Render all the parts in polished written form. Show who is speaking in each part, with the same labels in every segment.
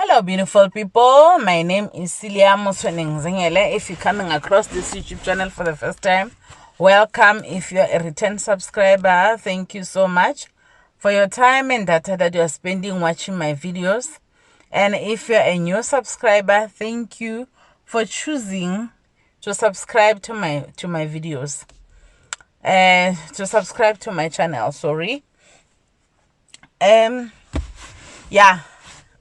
Speaker 1: Hello, beautiful people. My name is Celia Muswenengzengele. If you're coming across this YouTube channel for the first time, welcome. If you're a return subscriber, thank you so much for your time and data that you're spending watching my videos. And if you're a new subscriber, thank you for choosing to subscribe to my videos. To subscribe to my channel, sorry. Yeah,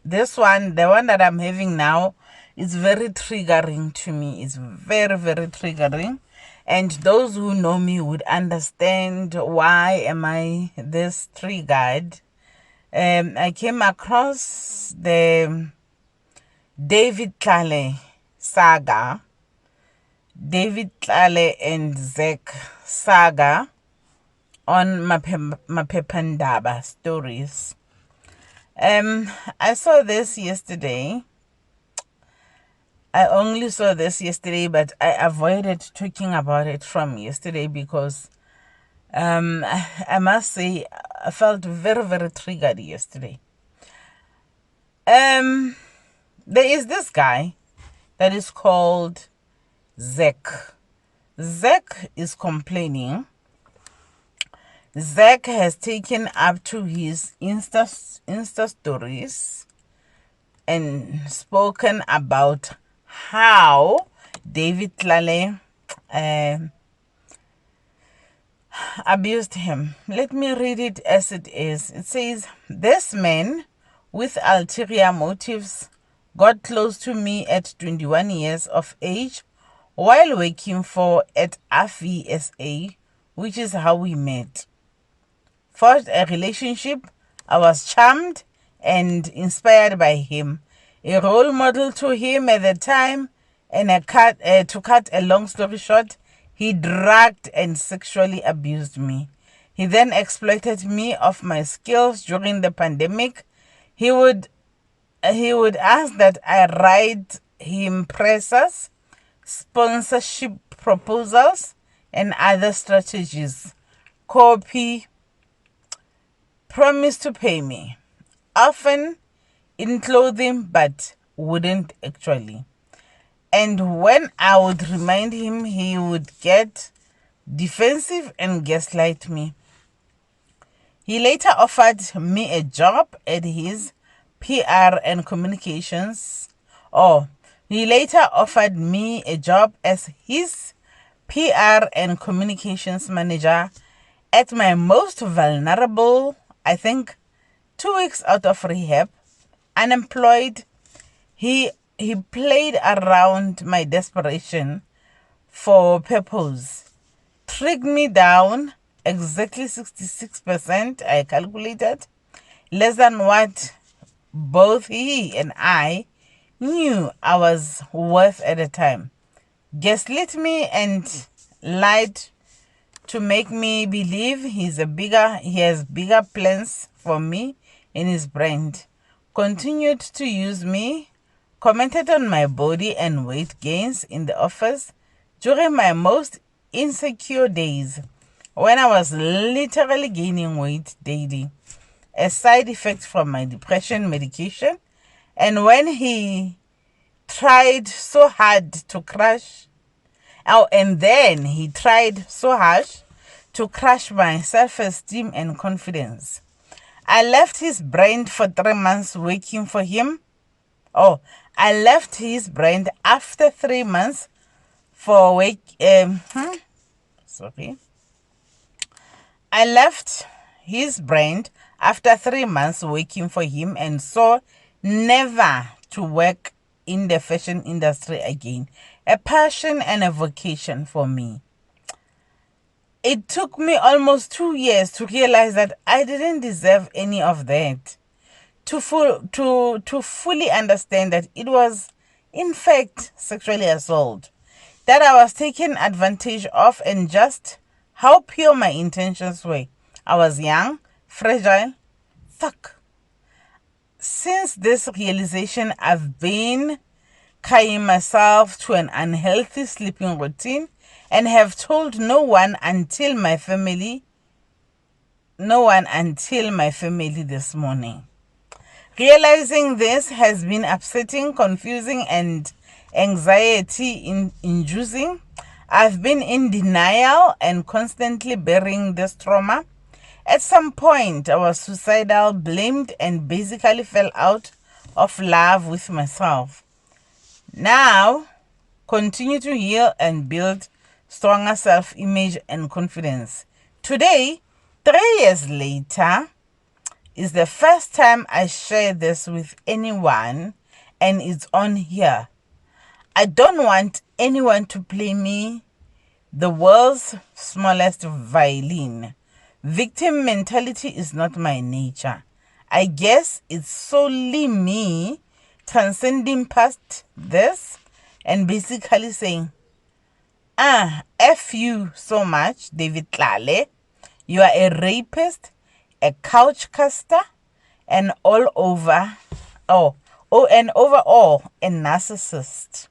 Speaker 1: this one, the one that I'm having now, is very triggering to me. It's very, very triggering. And those who know me would understand why am I this triggered. I came across the David Tlale saga, David Tlale and Zack saga on Mapepandaba stories. I saw this yesterday. I only saw this yesterday, but I avoided talking about it from yesterday because I must say I felt very, very triggered yesterday. There is this guy that is called Zack. Zack is complaining. Zack has taken up to his Insta stories and spoken about how David Tlale abused him. Let me read it as it is. It says, "This man with ulterior motives got close to me at 21 years of age while working for at FVSA, which is how we met. Forged a relationship. I was charmed and inspired by him, a role model to him at the time, and to cut a long story short, he drugged and sexually abused me. He then exploited me of my skills during the pandemic. He would ask that I write him pressers, sponsorship proposals, and other strategies. Copy, promise to pay me, often in clothing, but wouldn't actually. And when I would remind him, he would get defensive and gaslight me. He later offered me a job at his PR and communications. He later offered me a job as his PR and communications manager at my most vulnerable, I think 2 weeks out of rehab, unemployed. He played around my desperation for purpose, tricked me down exactly 66%, I calculated, less than what both he and I knew I was worth at the time. Gaslit me and lied to make me believe he has bigger plans for me in his brand. Continued to use me, commented on my body and weight gains in the office during my most insecure days when I was literally gaining weight daily, a side effect from my depression medication. And when he tried so hard to crush my self-esteem and confidence. I left his brand for 3 months working for him. I left his brand after 3 months for work. I left his brand after 3 months working for him and saw never to work in the fashion industry again. A passion and a vocation for me. It took me almost 2 years to realize that I didn't deserve any of that. To fully understand that it was, in fact, sexually assault. That I was taken advantage of and just how pure my intentions were. I was young, fragile. Fuck. Since this realization, I've been tying myself to an unhealthy sleeping routine and have told no one until my family this morning. Realizing this has been upsetting, confusing, and anxiety inducing. I've been in denial and constantly burying this trauma. At some point, I was suicidal, blamed, and basically fell out of love with myself. Now, continue to heal and build stronger self image and confidence. Today, 3 years later, is the first time I share this with anyone, and it's on here. I don't want anyone to play me the world's smallest violin. Victim mentality is not my nature. I guess it's solely me transcending past this and basically saying, F you so much, David Tlale. You are a rapist, a couch caster, and and overall a narcissist.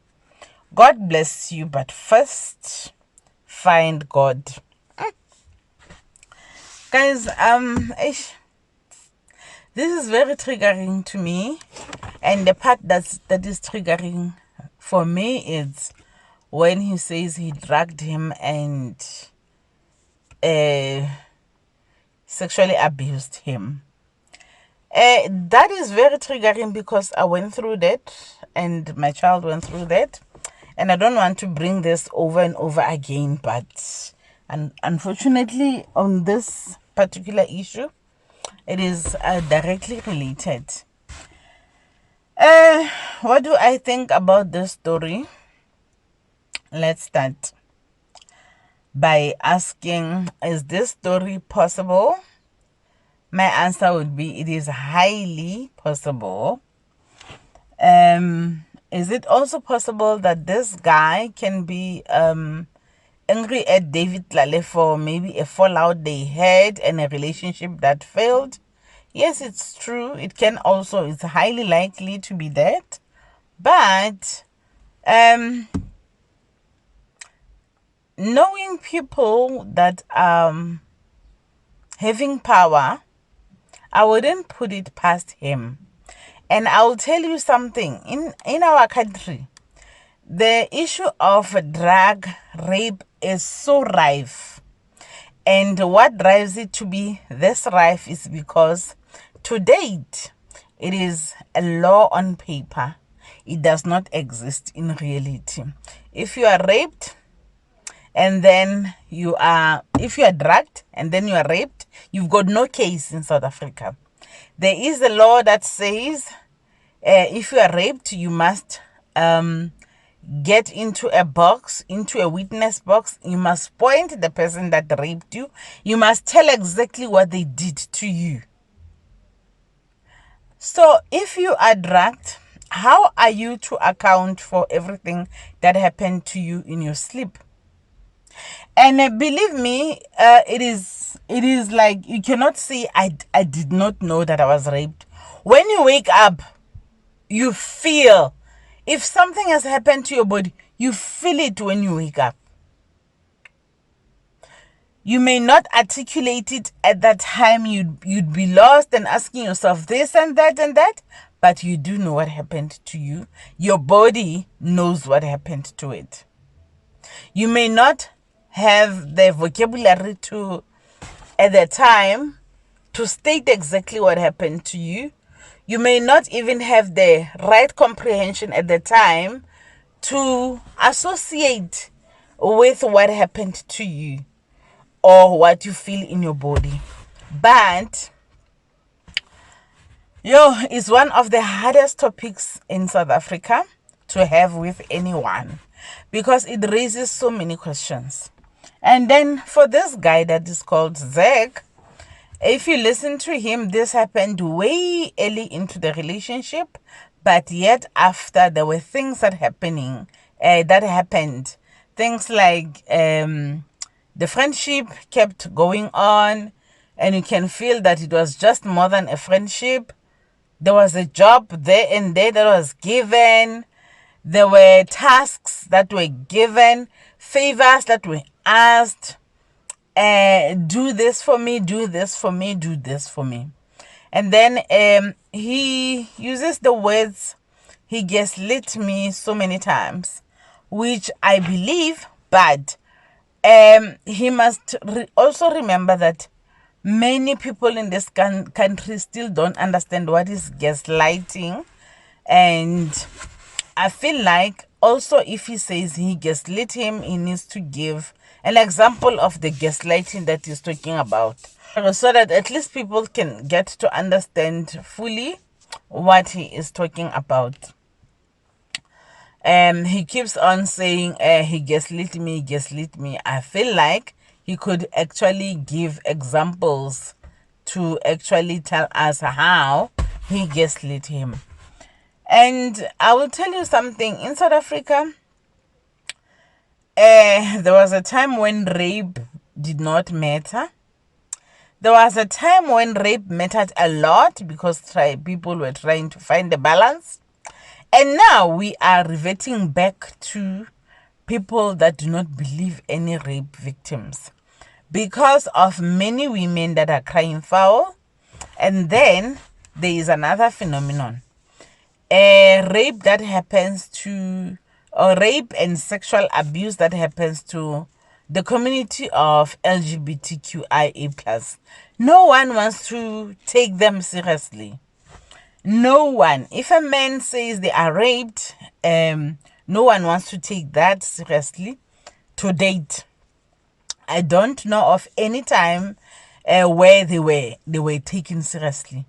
Speaker 1: God bless you, but first find God. Guys, this is very triggering to me, and the part that is triggering for me is when he says he dragged him and sexually abused him. That is very triggering because I went through that and my child went through that, and I don't want to bring this over and over again, but unfortunately on this particular issue it is directly related. What do I think about this story? Let's start by asking, is this story possible? My answer would be it is highly possible. Is it also possible that this guy can be angry at David Tlale for maybe a fallout they had and a relationship that failed? Yes, it's true. It can also, it's highly likely to be that. But knowing people that having power, I wouldn't put it past him. And I'll tell you something. In our country, the issue of drug rape is so rife. And what drives it to be this rife is because to date, it is a law on paper. It does not exist in reality. If you are raped, and then if you are drugged and then you are raped, you've got no case in South Africa. There is a law that says if you are raped, you must get into a witness box. You must point the person that raped you. You must tell exactly what they did to you. So if you are drugged, how are you to account for everything that happened to you in your sleep? And believe me, it is like you cannot say I did not know that I was raped. When you wake up, you feel, if something has happened to your body, you feel it when you wake up. You may not articulate it at that time. You'd be lost and asking yourself this and that, but you do know what happened to you. Your body knows what happened to it. You may not have the vocabulary at the time to state exactly what happened to you. You may not even have the right comprehension at the time to associate with what happened to you or what you feel in your body. But it's one of the hardest topics in South Africa to have with anyone because it raises so many questions. And then for this guy that is called Zack, if you listen to him, this happened way early into the relationship, but yet after there were things that happened. Things like the friendship kept going on, and you can feel that it was just more than a friendship. There was a job there and there that was given. There were tasks that were given, favors that were asked. Do this for me, do this for me, do this for me. And then he uses the words, he gaslit me so many times, which I believe, but he must also remember that many people in this country still don't understand what is gaslighting. And I feel like also if he says he gaslit him, he needs to give an example of the gaslighting that he's talking about, so that at least people can get to understand fully what he is talking about. He keeps on saying he gaslit me. I feel like he could actually give examples to actually tell us how he gaslit him. And I will tell you something. In South Africa, there was a time when rape did not matter. There was a time when rape mattered a lot because people were trying to find a balance. And now we are reverting back to people that do not believe any rape victims because of many women that are crying foul. And then there is another phenomenon. Rape that happens to, or rape and sexual abuse that happens to the community of LGBTQIA+. No one wants to take them seriously. No one. If a man says they are raped, no one wants to take that seriously. To date, I don't know of any time where they were taken seriously.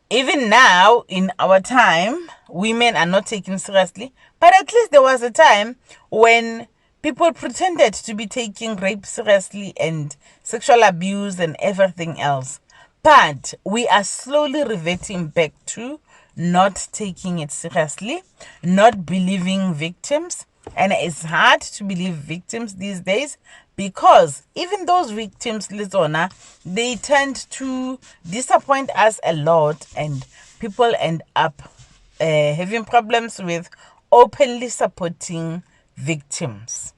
Speaker 1: Even now, in our time, women are not taken seriously. But at least there was a time when people pretended to be taking rape seriously and sexual abuse and everything else. But we are slowly reverting back to not taking it seriously, not believing victims. And it's hard to believe victims these days because even those victims, Lizona, they tend to disappoint us a lot, and people end up having problems with openly supporting victims.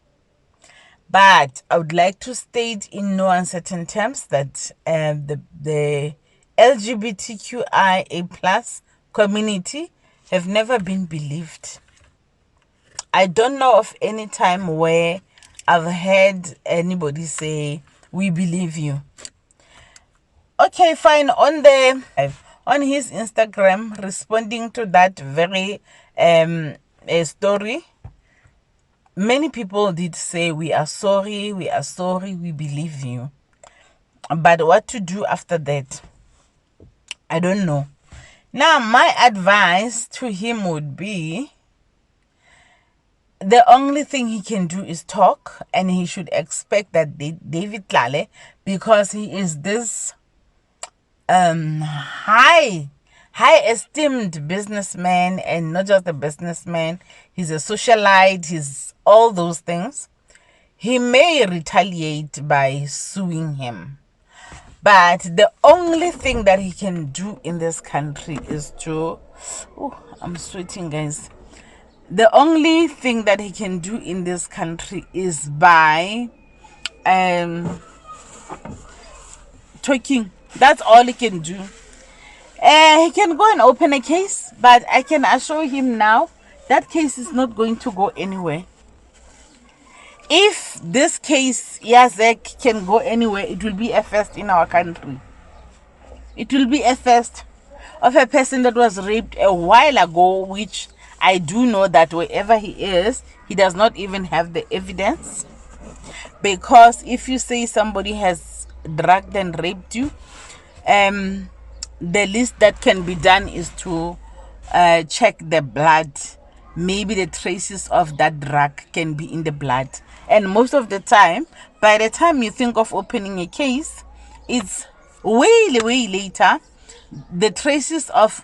Speaker 1: But I would like to state in no uncertain terms that the LGBTQIA plus community have never been believed. I don't know of any time where I've heard anybody say, we believe you. Okay, fine. On his Instagram, responding to that very story, many people did say, we are sorry, we believe you. But what to do after that, I don't know. Now, my advice to him would be, the only thing he can do is talk, and he should expect that David Tlale, because he is this high esteemed businessman, and not just a businessman, he's a socialite, he's all those things. He may retaliate by suing him. But the only thing that he can do in this country is to... Oh, I'm sweating, guys. The only thing that he can do in this country is by talking. That's all he can do. He can go and open a case, but I can assure him now that case is not going to go anywhere. If this case, Zack, can go anywhere, it will be a first in our country. It will be a first of a person that was raped a while ago, which I do know that wherever he is, he does not even have the evidence. Because if you say somebody has drugged and raped you, the least that can be done is to check the blood. Maybe the traces of that drug can be in the blood. And most of the time, by the time you think of opening a case, it's way later. The traces of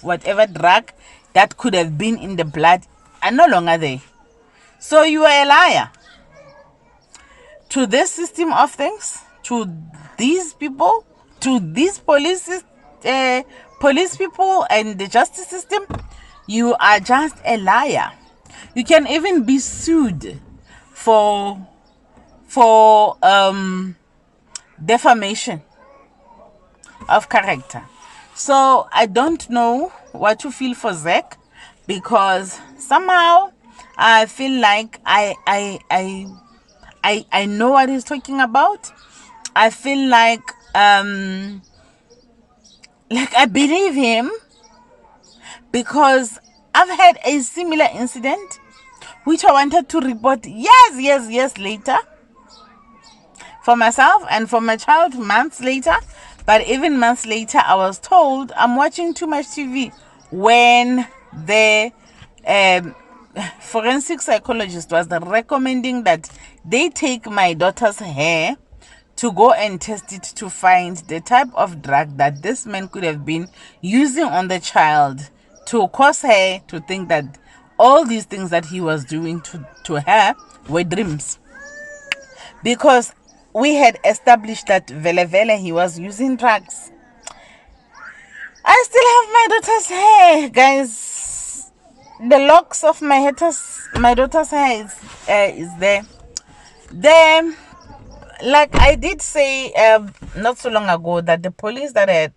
Speaker 1: whatever drug that could have been in the blood are no longer there. So you are a liar to this system of things, to these people, to these police people and the justice system. You are just a liar. You can even be sued for defamation. of character. So I don't know what to feel for Zack, because somehow I feel like I know what he's talking about. I feel like I believe him, because I've had a similar incident which I wanted to report years later for myself and for my child months later. But even months later, I was told I'm watching too much TV, when the um, forensic psychologist was recommending that they take my daughter's hair to go and test it to find the type of drug that this man could have been using on the child to cause her to think that all these things that he was doing to her were dreams. Because we had established that Vele he was using drugs. I still have my daughter's hair, guys. The locks of my daughter's hair is there. Then, like I did say not so long ago, that the police that had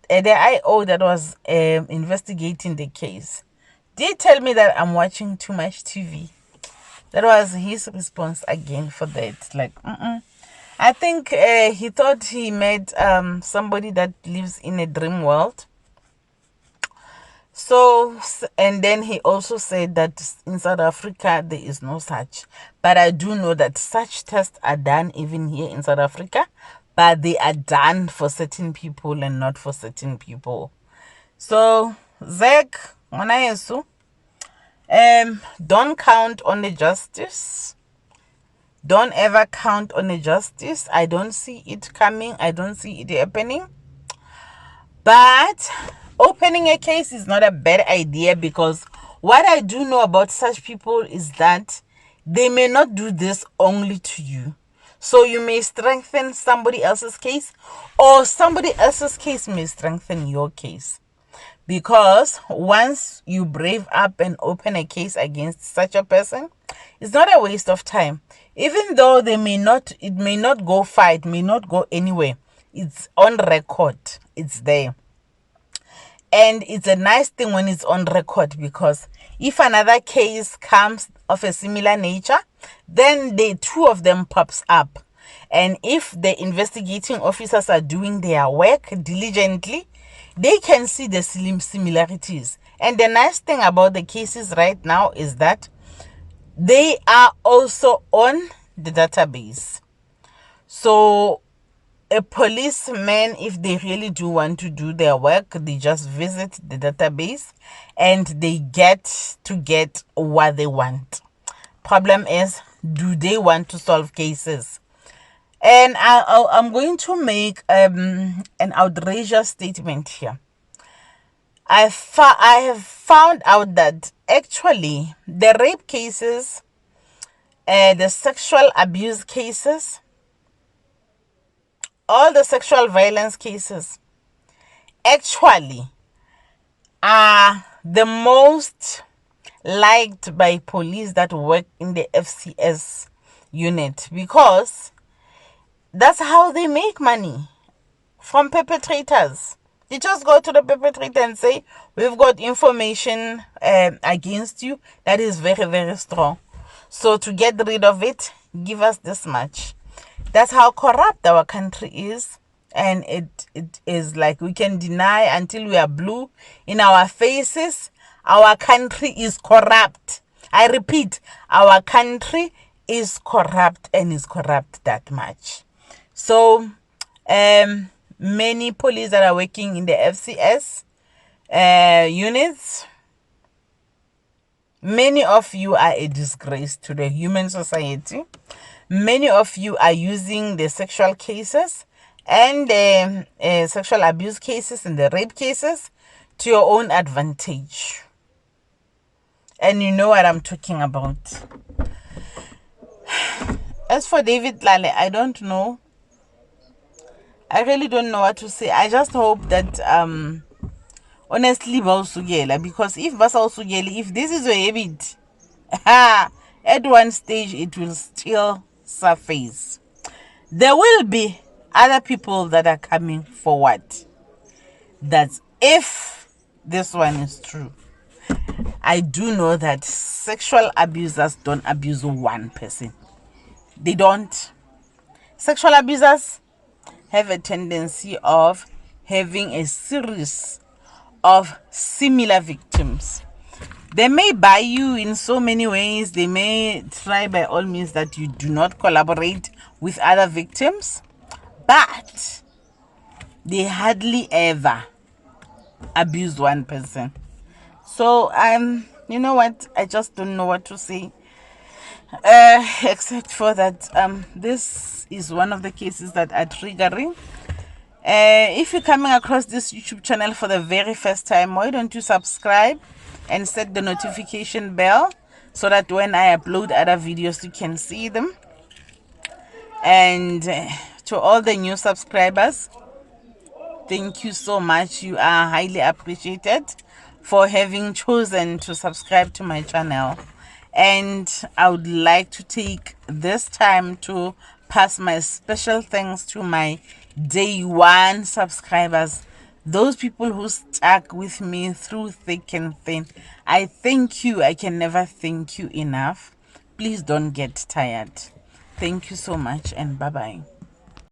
Speaker 1: the IO that was investigating the case did tell me that I'm watching too much TV. That was his response again for that. Like, I think he thought he met somebody that lives in a dream world. So, and then he also said that in South Africa there is no such. But I do know that such tests are done even here in South Africa, but they are done for certain people and not for certain people. So, Zack, don't count on the justice. Don't ever count on the justice. I don't see it coming. I don't see it happening. But opening a case is not a bad idea, because what I do know about such people is that they may not do this only to you. So you may strengthen somebody else's case, or somebody else's case may strengthen your case. Because once you brave up and open a case against such a person, it's not a waste of time. Even though it may not go far, it may not go anywhere. It's on record. It's there. And it's a nice thing when it's on record, because if another case comes of a similar nature, then the two of them pops up. And if the investigating officers are doing their work diligently, they can see the similarities. And the nice thing about the cases right now is that they are also on the database. So a policeman, if they really do want to do their work, they just visit the database and they get what they want. Problem is, do they want to solve cases? And I'm going to make an outrageous statement here. I have found out that actually the rape cases, the sexual abuse cases, all the sexual violence cases actually are the most liked by police that work in the FCS unit, because that's how they make money from perpetrators. They just go to the perpetrator and say, we've got information against you that is very, very strong. So to get rid of it, give us this much. That's how corrupt our country is. And it is like we can deny until we are blue in our faces. Our country is corrupt. I repeat, our country is corrupt, and is corrupt that much. So, many police that are working in the FCS units, many of you are a disgrace to the human society. Many of you are using the sexual cases and the sexual abuse cases and the rape cases to your own advantage. And you know what I'm talking about. As for David Tlale, I don't know. I really don't know what to say. I just hope that honestly Bausugela, because if Bausugela, if this is a habit, at one stage it will still surface. There will be other people that are coming forward. that if this one is true, I do know that sexual abusers don't abuse one person. They don't. Sexual abusers have a tendency of having a series of similar victims. They may buy you in so many ways. They may try by all means that you do not collaborate with other victims, but they hardly ever abuse one person. So you know what? I just don't know what to say. Except for that, this is one of the cases that are triggering. If you're coming across this YouTube channel for the very first time, why don't you subscribe and set the notification bell so that when I upload other videos you can see them. And to all the new subscribers, thank you so much. You are highly appreciated for having chosen to subscribe to my channel. And I would like to take this time to pass my special thanks to my day one subscribers, those people who stuck with me through thick and thin. I thank you. I can never thank you enough. Please don't get tired. Thank you so much, and bye bye.